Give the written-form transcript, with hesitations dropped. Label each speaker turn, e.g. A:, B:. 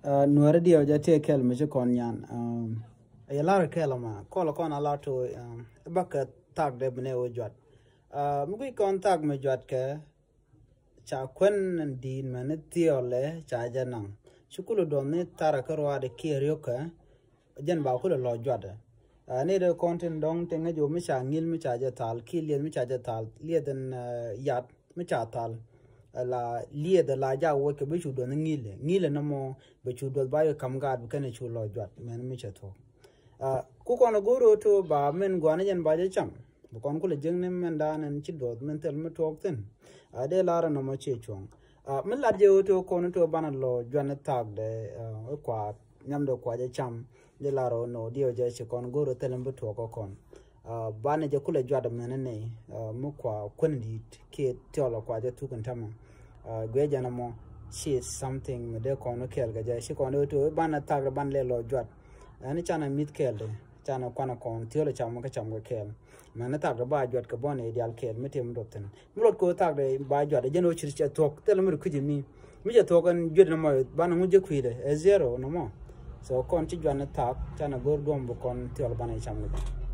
A: nuare dio ja te kel me kon yan ya lar kel ma ko kon ala to baka tag de bne o jwat mu kon tag me jwat ke cha kwen din man tiole cha janang shukulu do ne tara karwa de kirio ka jan ba ko lo jwat ne de konten dong te nge jo mi cha ngil mi cha ja tal kilien mi cha ja tal lieden yat mi cha tal la lie de la ja wo ke be chu do ngile no mo be chu do ba yo kam ga be kane chu lo jwat men mi che to ku kono goro to ba men gwana jen ba je cham bu kon ko le jeng ne men da nan chi do men tel mi tok ten de la ra no mo che chong men la je to kono to bana lo jwan tag de kwa nyam do kwa je cham de la ro no dio je che kon goro tel mi to ko kon bana je kula jwada men ne mu kwa kundi ke tolo kwa je tu kan tama gwejana mo she something me de kono kel ga ja she kono to bana tag ban le lo jwat ani chana mit kel de chana kwana kon tiole cham ka cham ga kel man tag ba jwat ka bon ideal kel metem doten mulot ko tag de ba jwat de jeno chir cha tok tel mir kuji mi je tokan jwet na mo bana nguje kuide e zero no mo so kon ti jwana tag chana gor dom bu kon tiole bana cham ga